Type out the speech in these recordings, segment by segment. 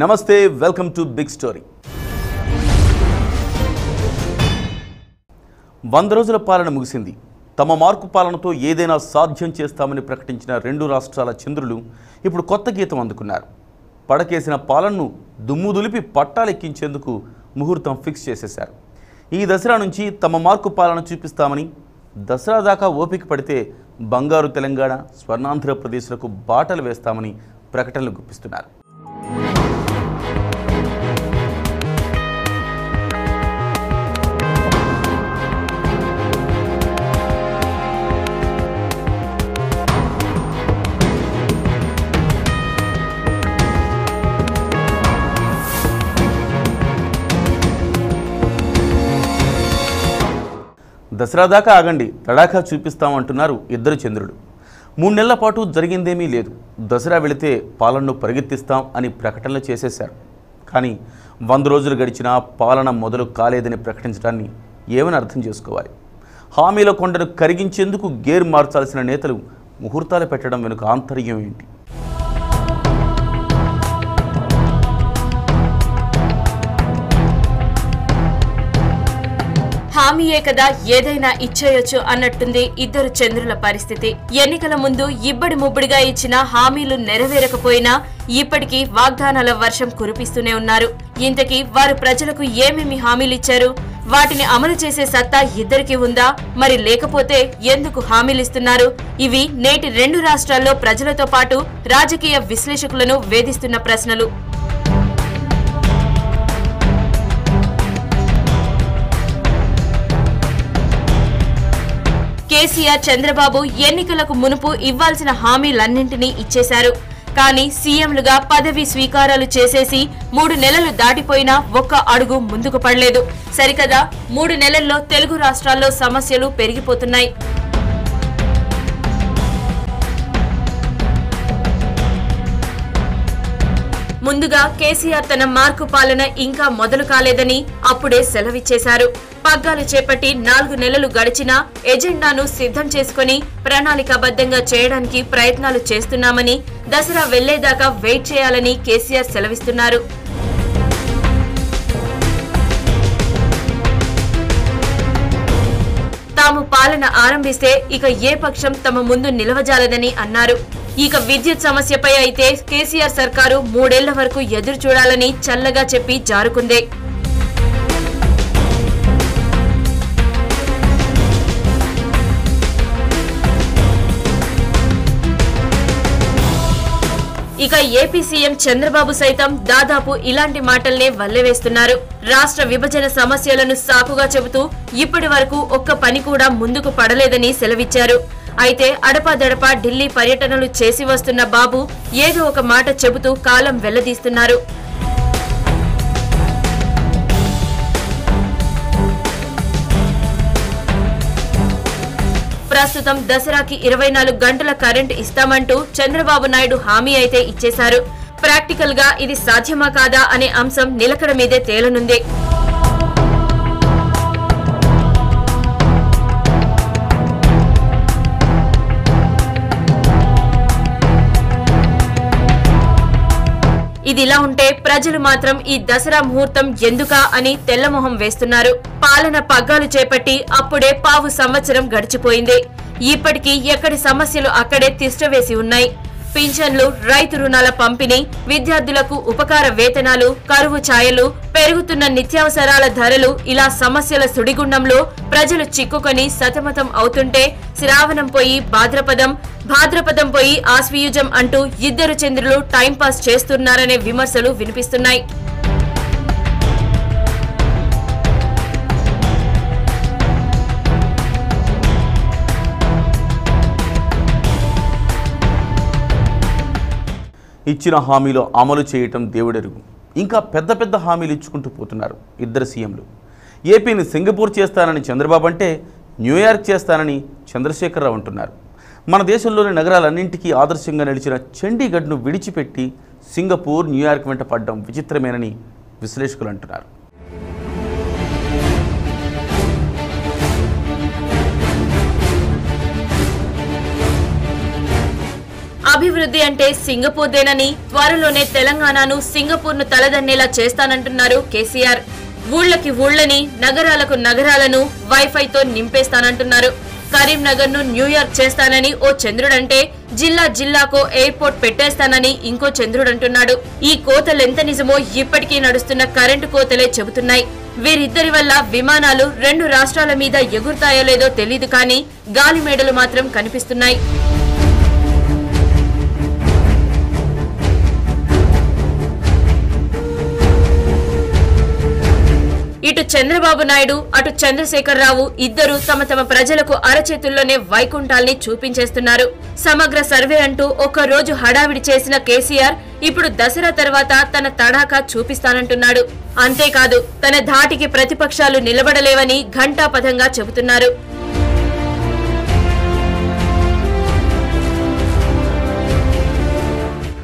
నమస్తే, welcome to big story. 100 రోజుల పాలన ముగిసింది. తమ మార్కు పాలనతో ఏదైనా సాధ్యం చేస్తామని ప్రకటించిన 2 రాష్ట్రాల చంద్రులు ఇప్పుడు కొత్త గీతం అందుకున్నారు. పడకేసిన పాలనను దుమ్ము దులిపి పట్టాలెక్కించేందుకు ముహూర్తం ఫిక్స్ చేసేశారు. ఈ దసరా నుంచి తమ మార్కు పాలన చూపిస్తామని, దసరా దాకా ఓపిక పడితే బంగారు తెలంగాణ, స్వర్ణాంధ్రప్రదేశ్లకు బాటలు వేస్తామని ప్రకటనలు గుప్పిస్తున్నారు. దసరా దాకా ఆగండి, తడాఖా చూపిస్తామంటున్నారు ఇద్దరు చంద్రుడు. 3 నెలల పాటు జరిగిందేమీ లేదు. దసరా వెళితే పాలనను పరిగెత్తిస్తాం అని ప్రకటనలు చేసేశారు. కానీ 100 రోజులు గడిచినా పాలన మొదలు కాలేదని ప్రకటించడాన్ని ఏమని అర్థం చేసుకోవాలి? హామీల కొండను కరిగించేందుకు గేర్ మార్చాల్సిన నేతలు ముహూర్తాలు పెట్టడం వెనుక ఆంతర్యం ఏంటి? హామీయే కదా ఏదైనా ఇచ్చేయొచ్చు అన్నట్టుంది ఇద్దరు చంద్రుల పరిస్థితి. ఎన్నికల ముందు ఇబ్బడి ముబ్బడిగా ఇచ్చిన హామీలు నెరవేరకపోయినా ఇప్పటికీ వాగ్దానాల వర్షం కురిపిస్తూనే ఉన్నారు. ఇంతకీ వారు ప్రజలకు ఏమేమి హామీలిచ్చారు? వాటిని అమలు చేసే సత్తా ఇద్దరికి ఉందా? మరి లేకపోతే ఎందుకు హామీలిస్తున్నారు? ఇవి నేటి 2 రాష్ట్రాల్లో ప్రజలతో పాటు రాజకీయ విశ్లేషకులను వేధిస్తున్న ప్రశ్నలు. కేసీఆర్, చంద్రబాబు ఎన్నికలకు మునుపు ఇవ్వాల్సిన హామీలన్నింటినీ ఇచ్చేశారు. కానీ సీఎంలుగా పదవి స్వీకారాలు చేసేసి 3 నెలలు దాటిపోయినా ఒక్క అడుగు ముందుకు పడలేదు. సరికదా 3 నెలల్లో తెలుగు రాష్ట్రాల్లో సమస్యలు పెరిగిపోతున్నాయి. ముందుగా కేసీఆర్ తన మార్కు పాలన ఇంకా మొదలు కాలేదని అప్పుడే సెలవిచ్చేశారు. పగ్గాలు చేపట్టి 4 నెలలు గడిచినా ఎజెండాను సిద్ధం చేసుకుని ప్రణాళికాబద్ధంగా చేయడానికి ప్రయత్నాలు చేస్తున్నామని, దసరా వెళ్లేదాకా వెయిట్ చేయాలని కేసీఆర్ సెలవిస్తున్నారు. తాము పాలన ఆరంభిస్తే ఇక ఏ పక్షం తమ ముందు నిలవజాలదని అన్నారు. ఇక విద్యుత్ సమస్యపై అయితే కేసీఆర్ సర్కారు 3 ఏళ్ల వరకు ఎదురు చూడాలని చల్లగా చెప్పి జారుకుందే. ఇక ఏపీ సీఎం చంద్రబాబు సైతం దాదాపు ఇలాంటి మాటల్నే వల్లెవేస్తున్నారు. రాష్ట్ర విభజన సమస్యలను సాకుగా చెబుతూ ఇప్పటి వరకు ఒక్క పని కూడా ముందుకు పడలేదని సెలవిచ్చారు. అయితే అడపాదడపా ఢిల్లీ పర్యటనలు చేసి వస్తున్న బాబు ఏదో ఒక మాట చెబుతూ కాలం వెళ్లదీస్తున్నారు. ప్రస్తుతం దసరాకి 24 గంటల కరెంట్ ఇస్తామంటూ చంద్రబాబు నాయుడు హామీ అయితే ఇచ్చేశారు. ప్రాక్టికల్ గా ఇది సాధ్యమా కాదా అనే అంశం నిలకడ మీదే తేలనుంది. ఇదిలా ఉంటే ప్రజలు మాత్రం ఈ దసరా ముహూర్తం ఎందుకా అని తెల్లమొహం వేస్తున్నారు. పాలన పగ్గాలు చేపట్టి అప్పుడే పావు సంవత్సరం గడిచిపోయింది. ఇప్పటికీ ఎక్కడి సమస్యలు అక్కడే తిష్టవేసి ఉన్నాయి. పింఛన్లు, రైతు రుణాల పంపిణీ, విద్యార్థులకు ఉపకార వేతనాలు, కరువు ఛాయలు, పెరుగుతున్న నిత్యావసరాల ధరలు, ఇలా సమస్యల సుడిగుండంలో ప్రజలు చిక్కుకొని సతమతం అవుతుంటే శ్రావణం పోయి భాద్రపదం, భాద్రపదం పోయి ఆశ్వయుజం అంటూ ఇద్దరు చంద్రులు టైంపాస్ చేస్తున్నారనే విమర్శలు వినిపిస్తున్నాయి. ఇచ్చిన హామీలు అమలు చేయటం దేవుడెరుగు. ఇంకా పెద్ద పెద్ద హామీలు ఇచ్చుకుంటూ పోతున్నారు ఇద్దరు సీఎంలు. ఏపీని సింగపూర్ చేస్తానని చంద్రబాబు అంటే న్యూయార్క్ చేస్తానని చంద్రశేఖరరావు అంటున్నారు. మన దేశంలోని నగరాలన్నింటికీ ఆదర్శంగా నిలిచిన చండీగఢ్ను విడిచిపెట్టి సింగపూర్, న్యూయార్క్ వెంట పడ్డం విచిత్రమేనని విశ్లేషకులు అంటున్నారు. అభివృద్ధి అంటే సింగపూర్దేనని, త్వరలోనే తెలంగాణను సింగపూర్ను తలదన్నేలా చేస్తానంటున్నారు కేసీఆర్. ఊళ్ళకి ఊళ్ళని, నగరాలకు నగరాలను వైఫైతో నింపేస్తానంటున్నారు. కరీంనగర్ ను న్యూయార్క్ చేస్తానని ఓ చంద్రుడంటే, జిల్లా జిల్లాకో ఎయిర్పోర్ట్ పెట్టేస్తానని ఇంకో చంద్రుడంటున్నాడు. ఈ కోతలెంత నిజమో ఇప్పటికీ నడుస్తున్న కరెంటు కోతలే చెబుతున్నాయి. వీరిద్దరి వల్ల విమానాలు 2 రాష్ట్రాల మీద ఎగురుతాయో లేదో తెలీదు కానీ గాలిమేడలు మాత్రం కనిపిస్తున్నాయి. ఇటు చంద్రబాబు నాయుడు, అటు చంద్రశేఖరరావు ఇద్దరు తమ తమ ప్రజలకు అరచేతుల్లోనే వైకుంఠాల్ని చూపించేస్తున్నారు. సమగ్ర సర్వే అంటూ ఒక్క రోజు హడావిడి చేసిన కేసీఆర్ ఇప్పుడు దసరా తర్వాత తన తడాకా చూపిస్తానంటున్నాడు. అంతేకాదు, తన ధాటికి ప్రతిపక్షాలు నిలబడలేవని ఘంటాపథంగా చెబుతున్నారు.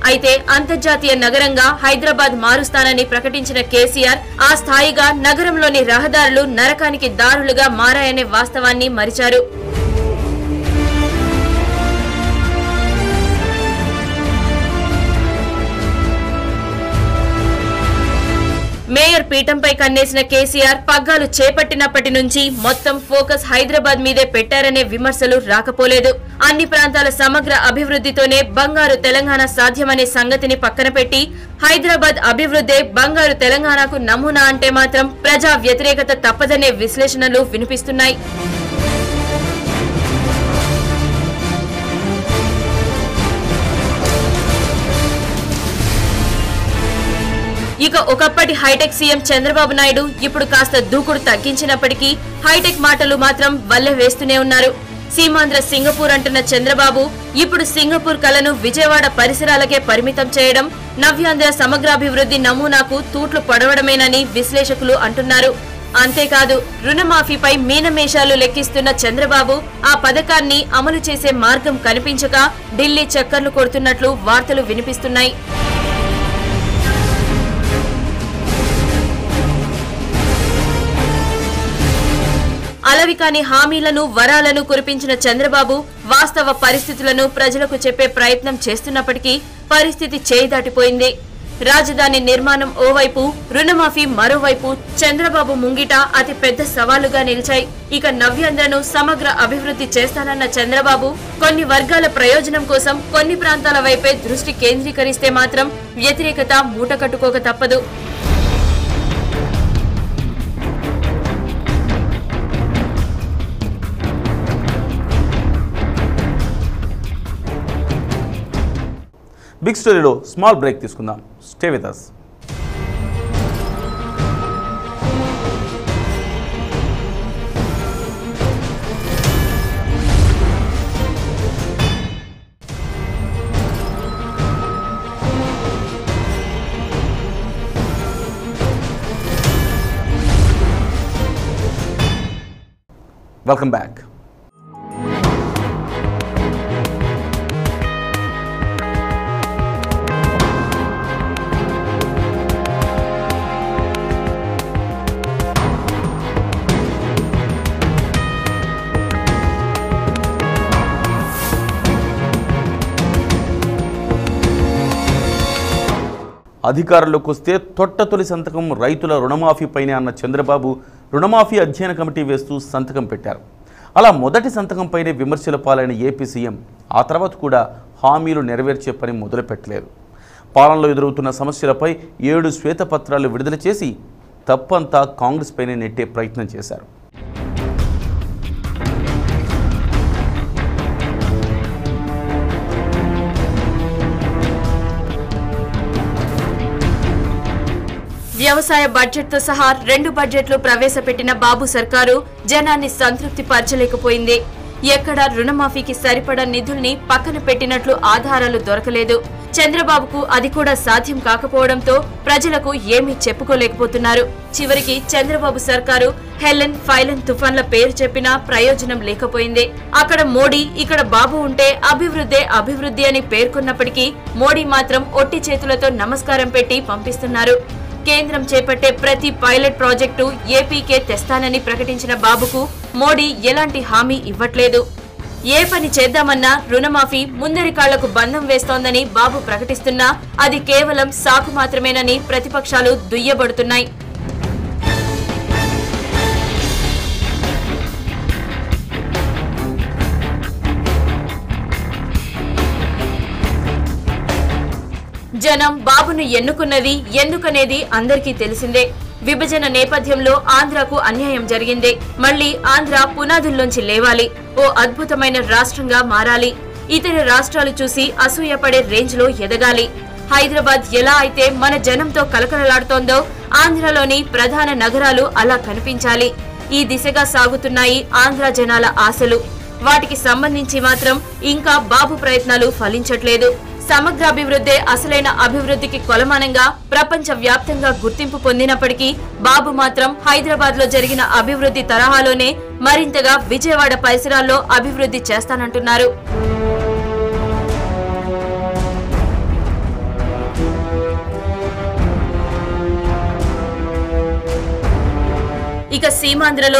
అయితే అంతర్జాతీయ నగరంగా హైదరాబాద్ మారుస్తానని ప్రకటించిన కేసీఆర్ ఆ స్థాయిగా నగరంలోని రహదారులు నరకానికి దారులుగా మారాయనే వాస్తవాన్ని మరిచారు. మేయర్ పీఠంపై కన్నేసిన కేసీఆర్ పగ్గాలు చేపట్టినప్పటి నుంచి మొత్తం ఫోకస్ హైదరాబాద్ మీదే పెట్టారనే విమర్శలు రాకపోలేదు. అన్ని ప్రాంతాల సమగ్ర అభివృద్ధితోనే బంగారు తెలంగాణ సాధ్యమనే సంగతిని పక్కన పెట్టి హైదరాబాద్ అభివృద్ధే బంగారు తెలంగాణకు నమూనా అంటే మాత్రం ప్రజా వ్యతిరేకత తప్పదనే విశ్లేషణలు వినిపిస్తున్నాయి. ఇక ఒకప్పటి హైటెక్ సీఎం చంద్రబాబు నాయుడు ఇప్పుడు కాస్త దూకుడు తగ్గించినప్పటికీ హైటెక్ మాటలు మాత్రం వల్లె వేస్తూనే ఉన్నారు. సీమాంధ్ర సింగపూర్ అంటున్న చంద్రబాబు ఇప్పుడు సింగపూర్ కలను విజయవాడ పరిసరాలకే పరిమితం చేయడం నవ్యాంధ్ర సమగ్రాభివృద్ధి నమూనాకు తూట్లు పడవడమేనని విశ్లేషకులు అంటున్నారు. అంతేకాదు, రుణమాఫీపై మీనమేషాలు లెక్కిస్తున్న చంద్రబాబు ఆ పథకాన్ని అమలు చేసే మార్గం కనిపించక ఢిల్లీ చక్కర్లు కొడుతున్నట్లు వార్తలు వినిపిస్తున్నాయి. అలవికాని హామీలను, వరాలను కురిపించిన చంద్రబాబు వాస్తవ పరిస్థితులను ప్రజలకు చెప్పే ప్రయత్నం చేస్తున్నప్పటికీ పరిస్థితి చేయి దాటిపోయింది. రాజధాని నిర్మాణం ఓవైపు, రుణమాఫీ మరోవైపు చంద్రబాబు ముంగిట అతి పెద్ద సవాలుగా నిలిచాయి. ఇక నవ్యాంధ్రను సమగ్ర అభివృద్ధి చేస్తానన్న చంద్రబాబు కొన్ని వర్గాల ప్రయోజనం కోసం కొన్ని ప్రాంతాల వైపే దృష్టి కేంద్రీకరిస్తే మాత్రం వ్యతిరేకత మూటకట్టుకోక తప్పదు. బిగ్ స్టోరీలో స్మాల్ బ్రేక్ తీసుకుందాం. Stay with us. Welcome back. అధికారంలోకి వస్తే తొలి సంతకం రైతుల రుణమాఫీపైనే అన్న చంద్రబాబు రుణమాఫీ అధ్యయన కమిటీ వేస్తూ సంతకం పెట్టారు. అలా మొదటి సంతకంపైనే విమర్శల పాలైన ఏపీ సీఎం ఆ తర్వాత కూడా హామీలు నెరవేర్చే పని మొదలుపెట్టలేదు. పాలనలో ఎదురవుతున్న సమస్యలపై 7 శ్వేతపత్రాలు విడుదల చేసి తప్పంతా కాంగ్రెస్ పైనే నెట్టే ప్రయత్నం చేశారు. వ్యవసాయ బడ్జెట్తో సహా 2 బడ్జెట్లు ప్రవేశపెట్టిన బాబు సర్కారు జనాన్ని సంతృప్తి పరచలేకపోయింది. ఎక్కడ రుణమాఫీకి సరిపడా నిధుల్ని పక్కన పెట్టినట్లు ఆధారాలు దొరకలేదు. చంద్రబాబుకు అది కూడా సాధ్యం కాకపోవడంతో ప్రజలకు ఏమీ చెప్పుకోలేకపోతున్నారు. చివరికి చంద్రబాబు సర్కారు హెలెన్, ఫైలన్ తుఫాన్ల పేరు చెప్పినా ప్రయోజనం లేకపోయింది. అక్కడ మోడీ, ఇక్కడ బాబు ఉంటే అభివృద్ధే అభివృద్ధి అని పేర్కొన్నప్పటికీ మోడీ మాత్రం ఒట్టి చేతులతో నమస్కారం పెట్టి పంపిస్తున్నారు. కేంద్రం చేపట్టే ప్రతి పైలట్ ప్రాజెక్టు ఏపీకే తెస్తానని ప్రకటించిన బాబుకు మోడీ ఎలాంటి హామీ ఇవ్వట్లేదు. ఏ పని చేద్దామన్నా రుణమాఫీ ముందరి కాళ్లకు బంధం వేస్తోందని బాబు ప్రకటిస్తున్నా అది కేవలం సాకు మాత్రమేనని ప్రతిపక్షాలు దుయ్యబడుతున్నాయి. జనం బాబును ఎన్నుకున్నది ఎందుకనేది అందరికీ తెలిసిందే. విభజన నేపథ్యంలో ఆంధ్రకు అన్యాయం జరిగింది. మళ్లీ ఆంధ్ర పునాదుల్లోంచి లేవాలి, ఓ అద్భుతమైన రాష్ట్రంగా మారాలి, ఇతర రాష్ట్రాలు చూసి అసూయపడే రేంజ్ లో ఎదగాలి. హైదరాబాద్ ఎలా అయితే మన జనంతో కలకలలాడుతోందో ఆంధ్రలోని ప్రధాన నగరాలు అలా కనిపించాలి. ఈ దిశగా సాగుతున్నాయి ఆంధ్ర జనాల ఆశలు. వాటికి సంబంధించి మాత్రం ఇంకా బాబు ప్రయత్నాలు ఫలించట్లేదు. సమగ్రాభివృద్ధే అసలైన అభివృద్ధికి కొలమానంగా ప్రపంచ వ్యాప్తంగా గుర్తింపు పొందినప్పటికీ బాబు మాత్రం హైదరాబాద్ లో జరిగిన అభివృద్ధి తరహాలోనే మరింతగా విజయవాడ పరిసరాల్లో అభివృద్ధి చేస్తానంటున్నారు. ఇక సీమాంధ్రలో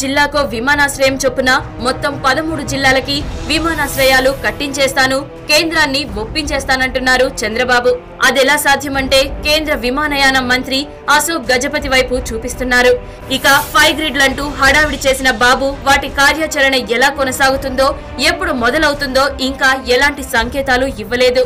జిల్లాకో విమానాశ్రయం చొప్పున మొత్తం 13 జిల్లాలకి విమానాశ్రయాలు కట్టించేస్తాను, కేంద్రాన్ని ఒప్పించేస్తానంటున్నారు చంద్రబాబు. అదెలా సాధ్యమంటే కేంద్ర విమానయాన మంత్రి అశోక్ గజపతి వైపు చూపిస్తున్నారు. ఇక 5 గ్రిడ్లంటూ హడావిడి చేసిన బాబు వాటి కార్యాచరణ ఎలా కొనసాగుతుందో, ఎప్పుడు మొదలవుతుందో ఇంకా ఎలాంటి సంకేతాలు ఇవ్వలేదు.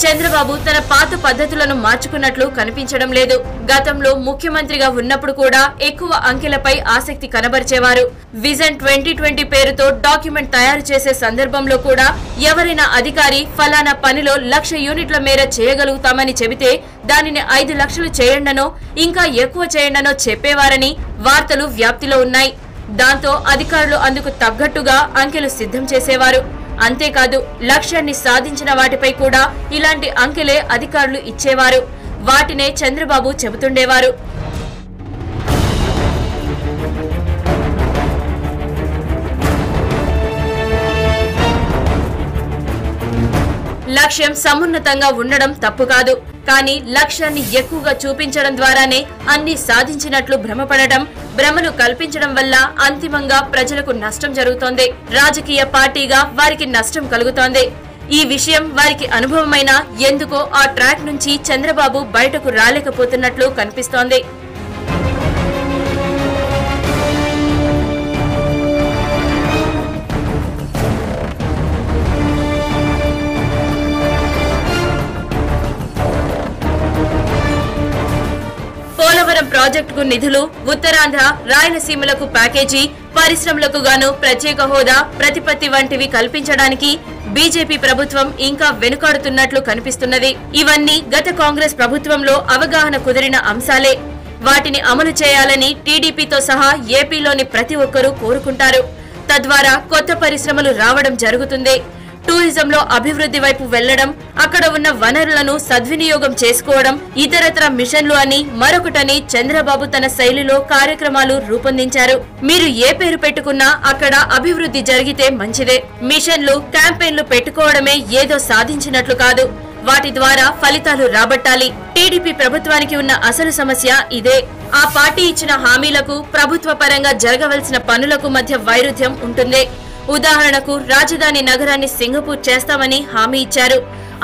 చంద్రబాబు తన పాత పద్ధతులను మార్చుకున్నట్లు కనిపించడం లేదు. గతంలో ముఖ్యమంత్రిగా ఉన్నప్పుడు కూడా ఎక్కువ అంకెలపై ఆసక్తి కనబరిచేవారు. విజన్ 2020 పేరుతో డాక్యుమెంట్ తయారు చేసే సందర్భంలో కూడా ఎవరైనా అధికారి ఫలానా పనిలో 1,00,000 యూనిట్ల మేర చేయగలుగుతామని చెబితే దానిని 5 లక్షలు చేయండనో ఇంకా ఎక్కువ చేయండనో చెప్పేవారని వార్తలు వ్యాప్తిలో ఉన్నాయి. దాంతో అధికారులు అందుకు తగ్గట్టుగా అంకెలు సిద్ధం చేసేవారు. అంతేకాదు లక్ష్యాన్ని సాధించిన వాటిపై కూడా ఇలాంటి అంకెలే అధికారులు ఇచ్చేవారు. వాటినే చంద్రబాబు చెబుతుండేవారు. లక్ష్యం సమున్నతంగా ఉండడం తప్పు కాదు, కానీ లక్ష్యాన్ని ఎక్కువగా చూపించడం ద్వారానే అన్ని సాధించినట్లు భ్రమపడటం, భ్రమను కల్పించడం వల్ల అంతిమంగా ప్రజలకు నష్టం జరుగుతోంది. రాజకీయ పార్టీగా వారికి నష్టం కలుగుతోంది. ఈ విషయం వారికి అనుభవమైనా ఎందుకో ఆ ట్రాక్ నుంచి చంద్రబాబు బయటకు రాలేకపోతున్నట్లు కనిపిస్తోంది. పోలవరం ప్రాజెక్టుకు నిధులు, ఉత్తరాంధ్ర, రాయలసీమలకు ప్యాకేజీ, పరిశ్రమలకు గాను ప్రత్యేక హోదా, ప్రతిపత్తి వంటివి కల్పించడానికి బీజేపీ ప్రభుత్వం ఇంకా వెనుకాడుతున్నట్లు కనిపిస్తున్నది. ఇవన్నీ గత కాంగ్రెస్ ప్రభుత్వంలో అవగాహన కుదిరిన అంశాలే. వాటిని అమలు చేయాలని టీడీపీతో సహా ఏపీలోని ప్రతి ఒక్కరూ కోరుకుంటారు. తద్వారా కొత్త పరిశ్రమలు రావడం జరుగుతుంది. టూరిజంలో అభివృద్ధి వైపు వెళ్లడం, అక్కడ ఉన్న వనరులను సద్వినియోగం చేసుకోవడం, ఇతరత్ర మిషన్లు అని మరొకటని చంద్రబాబు తన శైలిలో కార్యక్రమాలు రూపొందించారు. మీరు ఏ పేరు పెట్టుకున్నా అక్కడ అభివృద్ధి జరిగితే మంచిదే. మిషన్లు, క్యాంపెయిన్లు పెట్టుకోవడమే ఏదో సాధించినట్లు కాదు. వాటి ద్వారా ఫలితాలు రాబట్టాలి. టీడీపీ ప్రభుత్వానికి ఉన్న అసలు సమస్య ఇదే. ఆ పార్టీ ఇచ్చిన హామీలకు, ప్రభుత్వ పరంగా జరగవలసిన పనులకు మధ్య వైరుధ్యం ఉంటుంది. ఉదాహరణకు రాజధాని నగరాన్ని సింగపూర్ చేస్తామని హామీ ఇచ్చారు.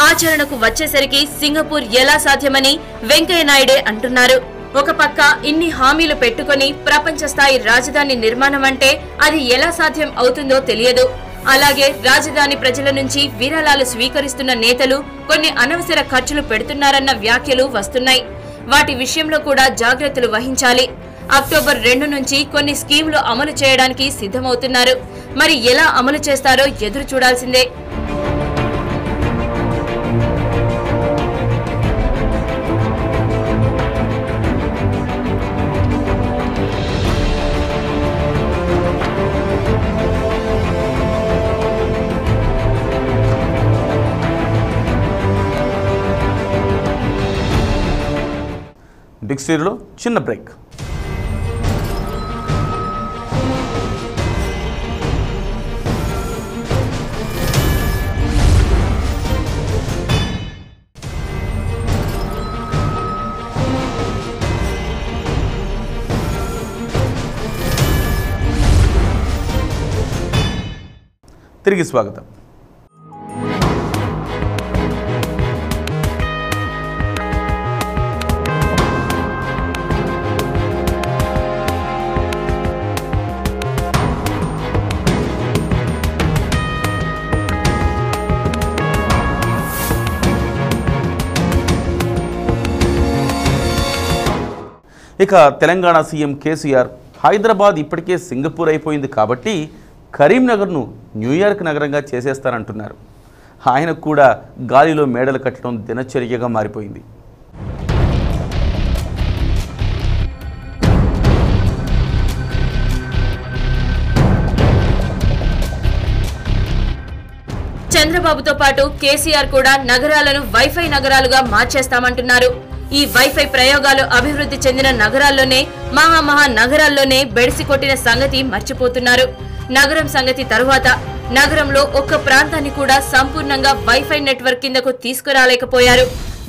ఆచరణకు వచ్చేసరికి సింగపూర్ ఎలా సాధ్యమని వెంకయ్య నాయుడే అంటున్నారు. ఒక పక్క ఇన్ని హామీలు పెట్టుకుని ప్రపంచ స్థాయి రాజధాని నిర్మాణం అంటే అది ఎలా సాధ్యం అవుతుందో తెలియదు. అలాగే రాజధాని ప్రజల నుంచి విరాళాలు స్వీకరిస్తున్న నేతలు కొన్ని అనవసర ఖర్చులు పెడుతున్నారన్న వ్యాఖ్యలు వస్తున్నాయి. వాటి విషయంలో కూడా జాగ్రత్తలు వహించాలి. అక్టోబర్ 2 నుంచి కొన్ని స్కీములు అమలు చేయడానికి సిద్ధమవుతున్నారు. మరి ఎలా అమలు చేస్తారో ఎదురు చూడాల్సిందే. బిగ్ స్టోరీలో చిన్న బ్రేక్. తిరిగి స్వాగతం. ఇక తెలంగాణ సీఎం కేసీఆర్ హైదరాబాద్ ఇప్పటికే సింగపూర్ అయిపోయింది కాబట్టి కరీంనగర్ను న్యూయార్క్ నగరంగా చేసేస్తారంటున్నారు. ఆయనకు కూడా గాలిలో మేడలు కట్టడం దినచర్యగా మారిపోయింది. చంద్రబాబుతో పాటు కేసీఆర్ కూడా నగరాలను వైఫై నగరాలుగా మార్చేస్తామంటున్నారు. ఈ వైఫై ప్రయోగాలు అభివృద్ధి చెందిన నగరాల్లోనే మహా నగరాల్లోనే బెడిసి కొట్టిన సంగతి మర్చిపోతున్నారు. నగరం సంగతి తరువాత నగరంలో ఒక్క ప్రాంతాన్ని కూడా సంపూర్ణంగా వైఫై నెట్వర్క్ కిందకు తీసుకురాలేకపోయారు.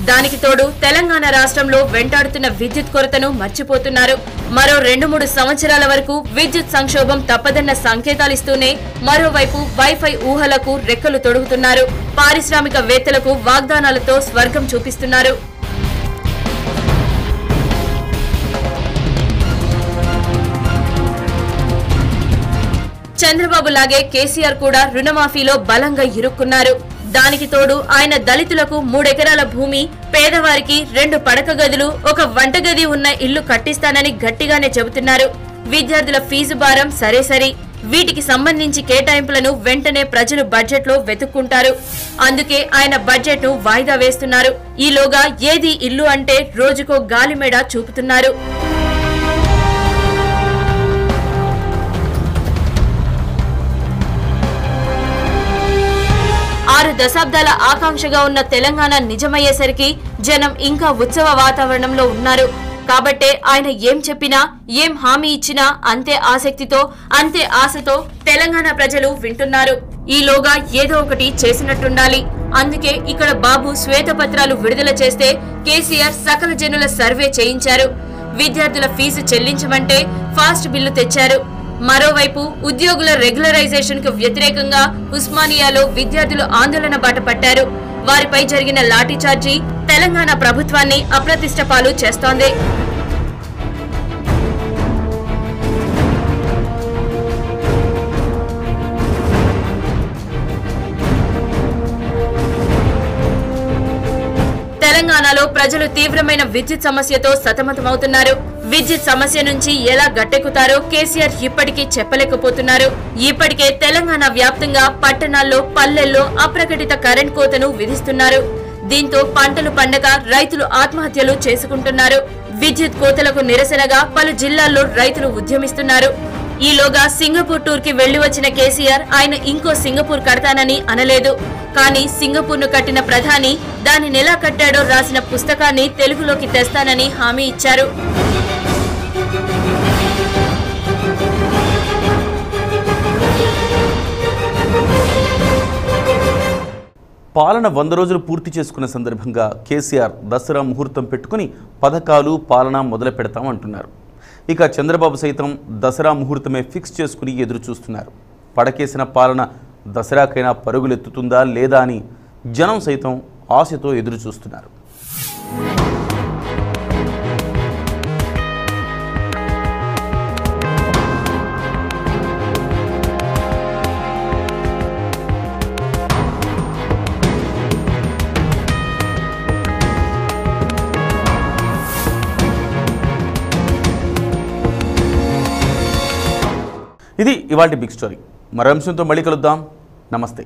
దానికి తోడు తెలంగాణ రాష్ట్రంలో వెంటాడుతున్న విద్యుత్ కొరతను మర్చిపోతున్నారు. మరో 2-3 సంవత్సరాల వరకు విద్యుత్ సంక్షోభం తప్పదన్న సంకేతాలిస్తూనే మరోవైపు వైఫై ఊహలకు రెక్కలు తొడుగుతున్నారు. పారిశ్రామికవేత్తలకు వాగ్దానాలతో స్వర్గం చూపిస్తున్నారు. చంద్రబాబు లాగే కేసీఆర్ కూడా రుణమాఫీలో బలంగా ఇరుక్కున్నారు. దానికి తోడు ఆయన దళితులకు 3 ఎకరాల భూమి, పేదవారికి 2 పడక గదులు, 1 వంటగది ఉన్న ఇల్లు కట్టిస్తానని గట్టిగానే చెబుతున్నారు. విద్యార్థుల ఫీజు భారం సరే, వీటికి సంబంధించి కేటాయింపులను వెంటనే ప్రజలు బడ్జెట్లో వెతుక్కుంటారు. అందుకే ఆయన బడ్జెట్ ను వాయిదా వేస్తున్నారు. ఈలోగా ఏది ఇల్లు అంటే రోజుకో గాలిమేడ చూపుతున్నారు. 6 దశాబ్దాల ఆకాంక్షగా ఉన్న తెలంగాణ నిజమయ్యేసరికి జనం ఇంకా ఉత్సవ వాతావరణంలో ఉన్నారు. కాబట్టే ఆయన ఏం చెప్పినా, ఏం హామీ ఇచ్చినా అంతే ఆసక్తితో, అంతే ఆశతో తెలంగాణ ప్రజలు వింటున్నారు. ఈలోగా ఏదో ఒకటి చేసినట్టుండాలి. అందుకే ఇక్కడ బాబు శ్వేతపత్రాలు విడుదల చేస్తే కేసీఆర్ సకల జనుల సర్వే చేయించారు. విద్యార్థుల ఫీజు చెల్లించమంటే ఫాస్ట్ బిల్లు తెచ్చారు. మరోవైపు ఉద్యోగుల రెగ్యులరైజేషన్ కు వ్యతిరేకంగా ఉస్మానియాలో విద్యార్థులు ఆందోళన బాట పట్టారు. వారిపై జరిగిన లాఠీచార్జీ తెలంగాణ ప్రభుత్వాన్ని అప్రతిష్ట పాలు చేస్తోంది. తెలంగాణలో ప్రజలు తీవ్రమైన విద్యుత్ సమస్యతో సతమతమవుతున్నారు. విద్యుత్ సమస్య నుంచి ఎలా గట్టెక్కుతారో కేసీఆర్ ఇప్పటికీ చెప్పలేకపోతున్నారు. ఇప్పటికే తెలంగాణ వ్యాప్తంగా పట్టణాల్లో, పల్లెల్లో అప్రకటిత కరెంట్ కోతను విధిస్తున్నారు. దీంతో పంటలు పండక రైతులు ఆత్మహత్యలు చేసుకుంటున్నారు. విద్యుత్ కోతలకు నిరసనగా పలు జిల్లాల్లో రైతులు ఉద్యమిస్తున్నారు. ఈలోగా సింగపూర్ టూర్ కి వెళ్లి వచ్చిన కేసీఆర్ ఆయన ఇంకో సింగపూర్ కడతానని అనలేదు. కానీ సింగపూర్ ను కట్టిన ప్రధాని దానిని ఎలా కట్టాడో రాసిన పుస్తకాన్ని తెలుగులోకి తెస్తానని హామీ ఇచ్చారు. పాలన 100 రోజులు పూర్తి చేసుకున్న సందర్భంగా కేసీఆర్ దసరా ముహూర్తం పెట్టుకుని పథకాలు, పాలన మొదలు పెడతామంటున్నారు. ఇక చంద్రబాబు సైతం దసరా ముహూర్తమే ఫిక్స్ చేసుకుని ఎదురు చూస్తున్నారు. పడకేసిన పాలన దసరాకైనా పరుగులెత్తుతుందా లేదా అని జనం సైతం ఆశతో ఎదురు చూస్తున్నారు. ఇది ఇవాల్టి బిగ్ స్టోరీ. మరో అంశంతో మళ్ళీ కలుద్దాం. నమస్తే.